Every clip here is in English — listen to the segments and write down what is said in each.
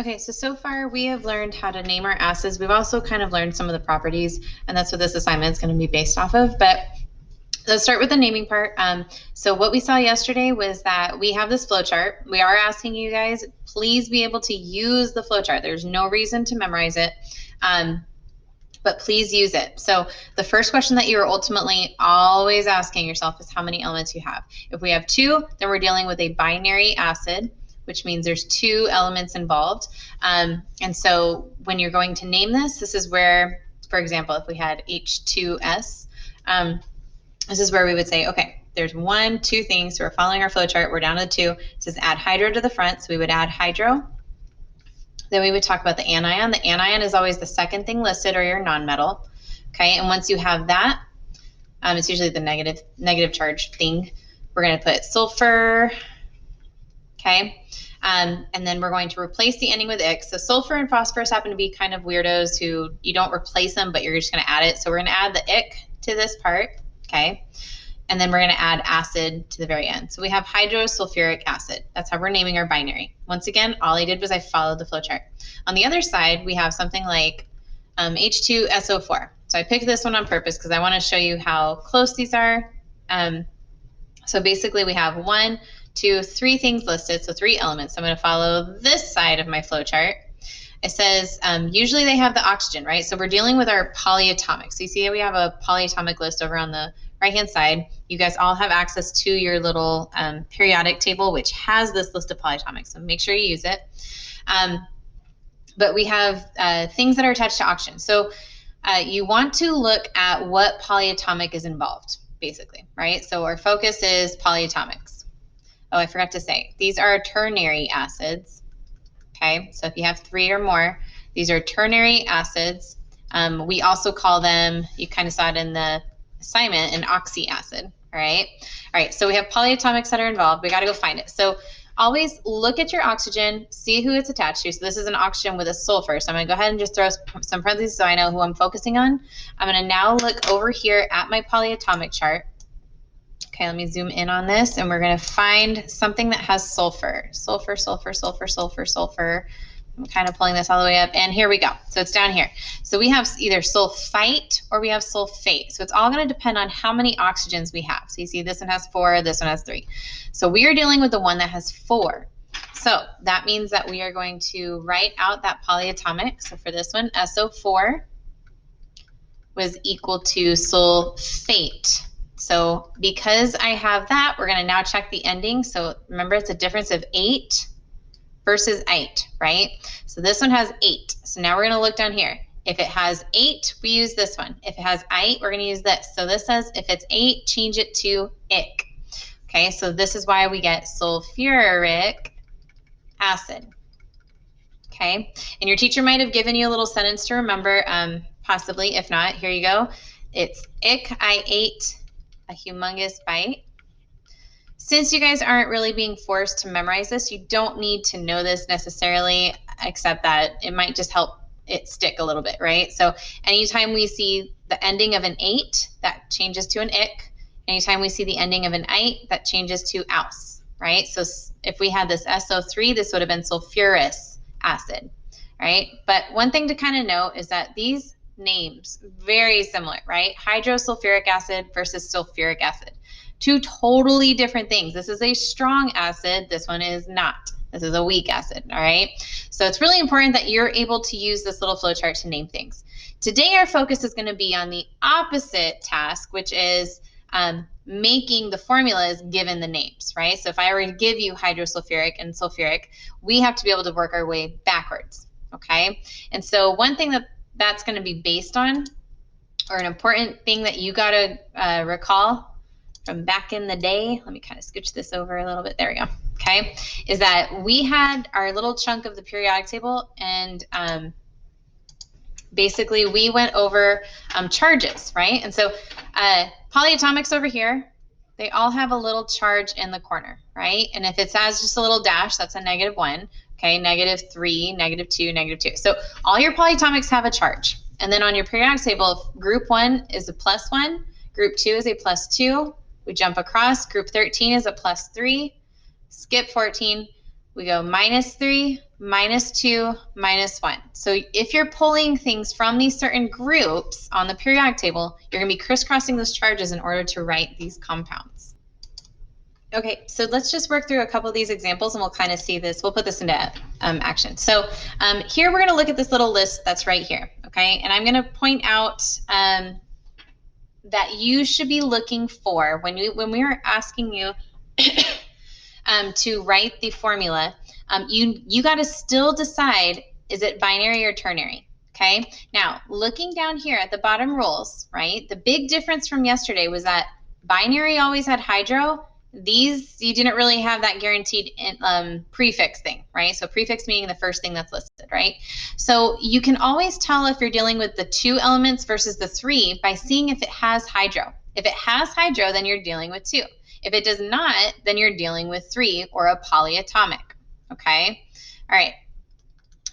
Okay, so far we have learned how to name our acids. We've also kind of learned some of the properties, and that's what this assignment is going to be based off of. But let's start with the naming part. So what we saw yesterday was that we have this flowchart. We are asking you guys, please be able to use the flowchart. There's no reason to memorize it, but please use it. So the first question that you're ultimately always asking yourself is how many elements you have. If we have 2, then we're dealing with a binary acid, which means there's 2 elements involved. And so when you're going to name this, this is where, for example, if we had H2S, this is where we would say, okay, there's 1, 2 things. So we're following our flow chart. We're down to 2. It says add hydro to the front. So we would add hydro. Then we would talk about the anion. The anion is always the second thing listed, or your nonmetal. Okay, and once you have that, it's usually the negative charge thing. We're going to put sulfur. Okay, and then we're going to replace the ending with ic. So sulfur and phosphorus happen to be kind of weirdos who you don't replace them, but you're just going to add it. So we're going to add the ic to this part. Okay, and then we're going to add acid to the very end. So we have hydrosulfuric acid. That's how we're naming our binary. Once again, all I did was I followed the flowchart. On the other side, we have something like H2SO4. So I picked this one on purpose because I want to show you how close these are. So basically we have 1, 2, 3 things listed, so 3 elements. I'm going to follow this side of my flowchart. It says usually they have the oxygen, right? So we're dealing with our polyatomic. So you see we have a polyatomic list over on the right-hand side. You guys all have access to your little periodic table, which has this list of polyatomics, so make sure you use it. But we have things that are attached to oxygen. So you want to look at what polyatomic is involved, basically, right? So our focus is polyatomics. Oh, I forgot to say, these are ternary acids. Okay, so if you have 3 or more, these are ternary acids. We also call them, you kind of saw it in the assignment, an oxy acid. All right, so we have polyatomics that are involved. We got to go find it. So always look at your oxygen, see who it's attached to. So this is an oxygen with a sulfur. So I'm going to go ahead and just throw some parentheses so I know who I'm focusing on. I'm going to now look over here at my polyatomic chart. Okay, let me zoom in on this, and we're going to find something that has sulfur. Sulfur, sulfur, sulfur, sulfur, sulfur. I'm kind of pulling this all the way up, and here we go. So it's down here. So we have either sulfite or we have sulfate. So it's all going to depend on how many oxygens we have. So you see this one has 4, this one has 3. So we are dealing with the one that has 4. So that means that we are going to write out that polyatomic. So for this one, SO4 was equal to sulfate. So because I have that, we're going to now check the ending. So remember, it's a difference of 8 versus 8, right? So this one has 8. So now we're going to look down here. If it has 8, we use this one. If it has 8, we're going to use this. So this says if it's 8, change it to ic. Okay, so this is why we get sulfuric acid. Okay, and your teacher might have given you a little sentence to remember, possibly. If not, here you go. It's ic, I ate a humongous bite. Since you guys aren't really being forced to memorize this, you don't need to know this necessarily, except that it might just help it stick a little bit, right? So anytime we see the ending of an 8, that changes to an ic. Anytime we see the ending of an 8, that changes to aus, right? So if we had this SO3, this would have been sulfurous acid, right? But one thing to kind of note is that these names, very similar, right? Hydrosulfuric acid versus sulfuric acid. 2 totally different things. This is a strong acid. This one is not. This is a weak acid, all right? So it's really important that you're able to use this little flowchart to name things. Today, our focus is going to be on the opposite task, which is making the formulas given the names, right? So if I were to give you hydrosulfuric and sulfuric, we have to be able to work our way backwards, okay? And so one thing that's going to be based on, or an important thing that you got to recall from back in the day, let me kind of scooch this over a little bit, there we go, okay, is that we had our little chunk of the periodic table, and basically we went over charges, right? And so polyatomics over here, they all have a little charge in the corner, right? And if it has just a little dash, that's a -1, okay, -3, -2, -2. So all your polyatomics have a charge. And then on your periodic table, group 1 is a +1, group 2 is a +2, we jump across, group 13 is a +3, skip 14, we go -3, -2, -1. So if you're pulling things from these certain groups on the periodic table, you're going to be crisscrossing those charges in order to write these compounds. Okay, so let's just work through a couple of these examples and we'll kind of see this. We'll put this into action. So here we're going to look at this little list that's right here, okay? And I'm going to point out that you should be looking for, when we are asking you to write the formula, you got to still decide, is it binary or ternary? Okay, now looking down here at the bottom rules, right? The big difference from yesterday was that binary always had hydro. These, you didn't really have that guaranteed prefix thing, right? So prefix meaning the first thing that's listed, right? So you can always tell if you're dealing with the 2 elements versus the 3 by seeing if it has hydro. If it has hydro, then you're dealing with 2. If it does not, then you're dealing with 3 or a polyatomic, okay? All right,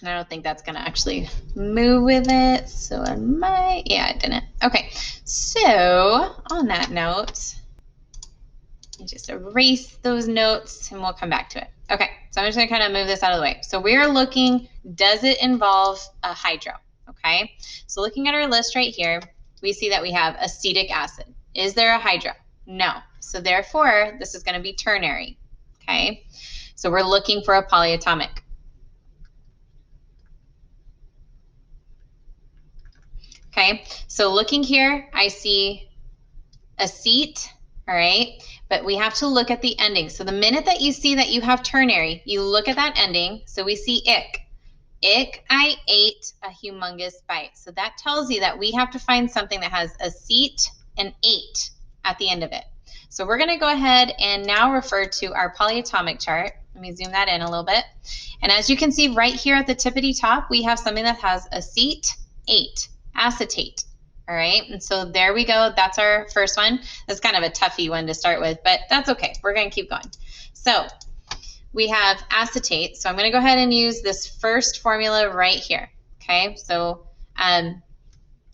and I don't think that's gonna actually move with it, so I might, yeah, it didn't. Okay, so on that note, just erase those notes and we'll come back to it. Okay, so I'm just gonna kind of move this out of the way. So we're looking, does it involve a hydro? Okay, so looking at our list right here, we see that we have acetic acid. Is there a hydro? No. So therefore, this is gonna be ternary, okay? So we're looking for a polyatomic. Okay, so looking here, I see acete, all right? But we have to look at the ending. So the minute that you see that you have ternary, you look at that ending. So we see ick. Ick, I ate a humongous bite. So that tells you that we have to find something that has acete and ate at the end of it. So we're going to go ahead and now refer to our polyatomic chart. Let me zoom that in a little bit. And as you can see right here at the tippity top, we have something that has acete, ate, acetate. All right, and so there we go. That's our first one. That's kind of a toughy one to start with, but that's okay. We're going to keep going. So we have acetate. So I'm going to go ahead and use this first formula right here. Okay, so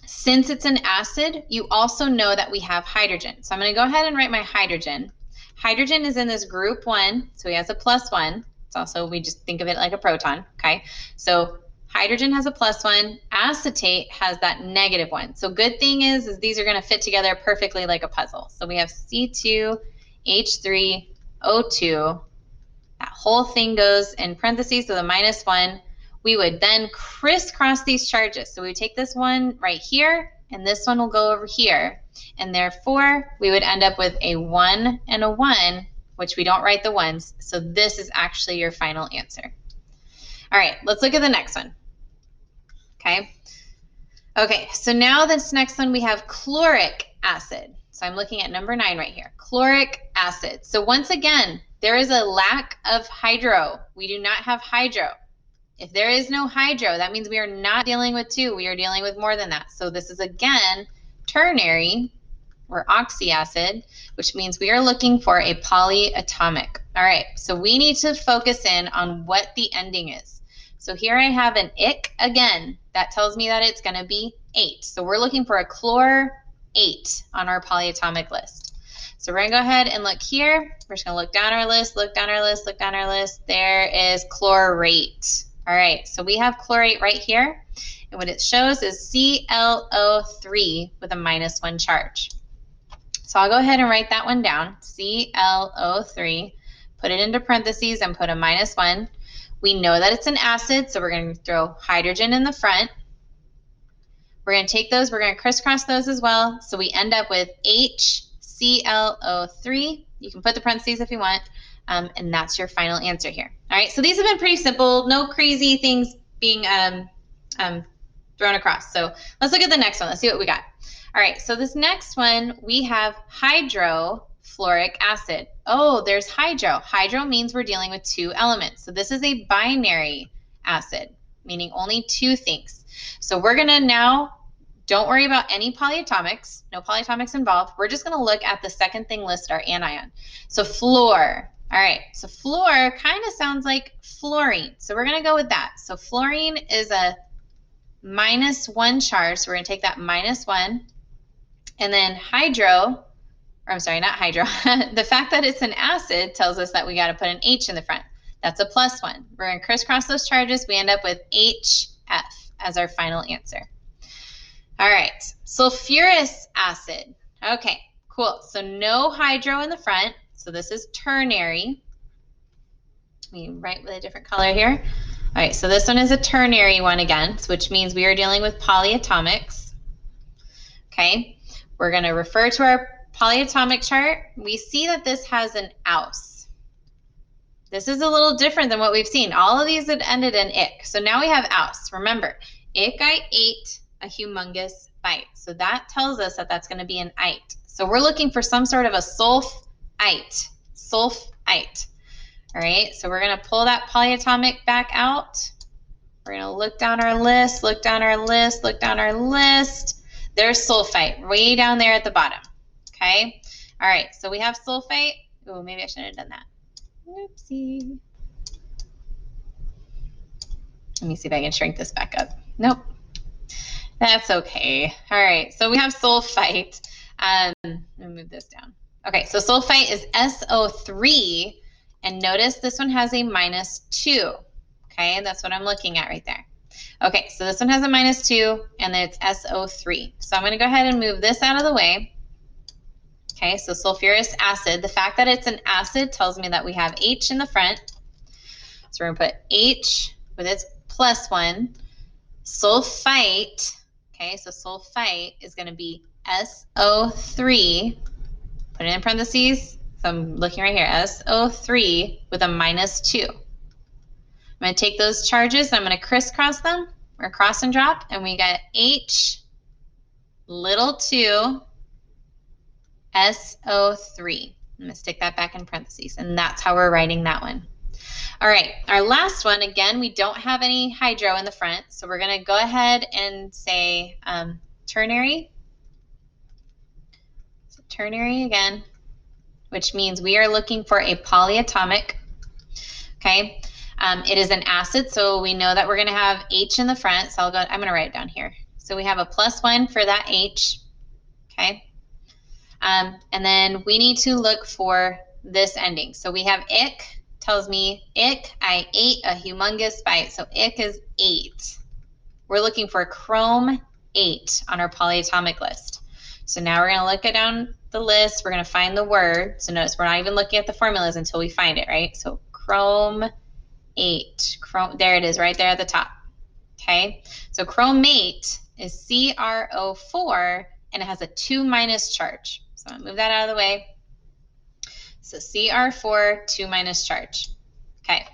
since it's an acid, you also know that we have hydrogen. So I'm going to go ahead and write my hydrogen. Hydrogen is in this group 1, so he has a +1. It's also, we just think of it like a proton. Okay, so hydrogen has a +1, acetate has that -1. So good thing is these are going to fit together perfectly like a puzzle. So we have C2H3O2. That whole thing goes in parentheses with a -1. We would then crisscross these charges. So we would take this one right here, and this one will go over here. And therefore, we would end up with a 1 and a 1, which we don't write the ones. So this is actually your final answer. All right, let's look at the next one. Okay. Okay, so now this next one, we have chloric acid. So I'm looking at number 9 right here, chloric acid. So once again, there is a lack of hydro. We do not have hydro. If there is no hydro, that means we are not dealing with 2. We are dealing with more than that. So this is again ternary or oxyacid, which means we are looking for a polyatomic. All right, so we need to focus in on what the ending is. So here I have an ick again. That tells me that it's going to be 8. So we're looking for a chlorate on our polyatomic list. So we're going to go ahead and look here. We're just going to look down our list, look down our list, look down our list. There is chlorate. All right, so we have chlorate right here. And what it shows is ClO3 with a -1 charge. So I'll go ahead and write that one down, ClO3, put it into parentheses and put a -1. We know that it's an acid, so we're going to throw hydrogen in the front. We're going to take those, we're going to crisscross those as well. So we end up with HClO3. You can put the parentheses if you want, and that's your final answer here. All right, so these have been pretty simple, no crazy things being thrown across. So let's look at the next one. Let's see what we got. All right, so this next one, we have hydrofluoric acid. Oh, there's hydro. Hydro means we're dealing with 2 elements. So this is a binary acid, meaning only 2 things. So we're going to now, don't worry about any polyatomics, no polyatomics involved. We're just going to look at the second thing listed, our anion. So fluor. All right, so fluor kind of sounds like fluorine. So we're going to go with that. So fluorine is a -1 charge. So we're going to take that -1. And then hydro, or I'm sorry, not hydro. The fact that it's an acid tells us that we got to put an H in the front. That's a +1. We're going to crisscross those charges. We end up with HF as our final answer. All right, sulfuric acid. Okay, cool. So no hydro in the front. So this is ternary. Let me write with a different color here. All right, so this one is a ternary one again, which means we are dealing with polyatomics. Okay, we're going to refer to our polyatomic chart. We see that this has an aus. This is a little different than what we've seen. All of these had ended in ic. So now we have aus. Remember, ic, I ate a humongous bite. So that tells us that that's going to be an ite. So we're looking for some sort of a sulfite. Sulfite. All right, so we're going to pull that polyatomic back out. We're going to look down our list, look down our list, look down our list. There's sulfite way down there at the bottom. Okay, all right, so we have sulfite. Oh, maybe I shouldn't have done that. Whoopsie. Let me see if I can shrink this back up. Nope. That's okay. All right, so we have sulfite. Let me move this down. Okay, so sulfite is SO3, and notice this one has a -2. Okay, that's what I'm looking at right there. Okay, so this one has a -2, and then it's SO3. So I'm going to go ahead and move this out of the way. Okay, so sulfuric acid, the fact that it's an acid tells me that we have H in the front. So we're going to put H with its +1. Sulfite, okay, so sulfite is going to be SO3. Put it in parentheses. So I'm looking right here, SO3 with a -2. I'm going to take those charges, I'm going to crisscross them, or cross and drop, and we got H little 2 SO3. I'm going to stick that back in parentheses, and that's how we're writing that one. All right, our last one, again, we don't have any hydro in the front, so we're going to go ahead and say ternary. So ternary again, which means we are looking for a polyatomic. Okay, it is an acid, so we know that we're going to have H in the front, so I'm going to write it down here. So we have a +1 for that H. Okay. And then we need to look for this ending. So we have ic, tells me ic, I ate a humongous bite. So ic is 8. We're looking for chrome 8 on our polyatomic list. So now we're going to look down the list. We're going to find the word. So notice we're not even looking at the formulas until we find it, right? So chrome 8. There it is right there at the top. Okay. So chromate is CrO4, and it has a 2- charge. So I'm going to move that out of the way. So Cr4, 2- charge. Okay.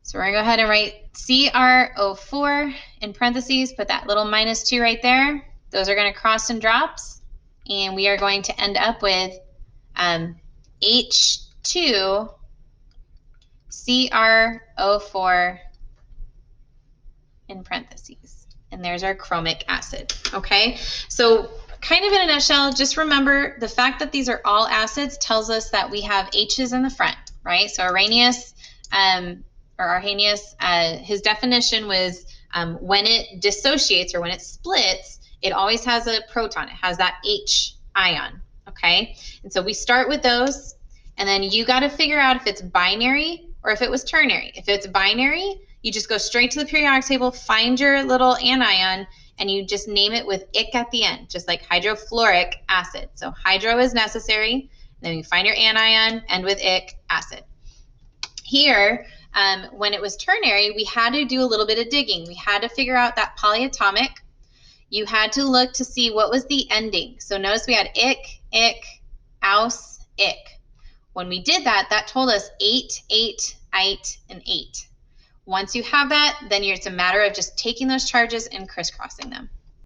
So we're going to go ahead and write CrO4 in parentheses, put that little -2 right there. Those are going to cross and drops, and we are going to end up with H2 CrO4 in parentheses. And there's our chromic acid. Okay. So kind of in a nutshell, just remember the fact that these are all acids tells us that we have H's in the front, right? So Arrhenius, his definition was when it dissociates or when it splits, it always has a proton. It has that H ion, okay? And so we start with those, and then you got to figure out if it's binary or if it was ternary. If it's binary, you just go straight to the periodic table, find your little anion, and you just name it with ic at the end, just like hydrofluoric acid. So hydro is necessary, then you find your anion, end with ic, acid. Here, when it was ternary, we had to do a little bit of digging. We had to figure out that polyatomic. You had to look to see what was the ending. So notice we had ic, aus, ic. When we did that, that told us 8, 8, ite, and 8. Once you have that, then it's a matter of just taking those charges and crisscrossing them.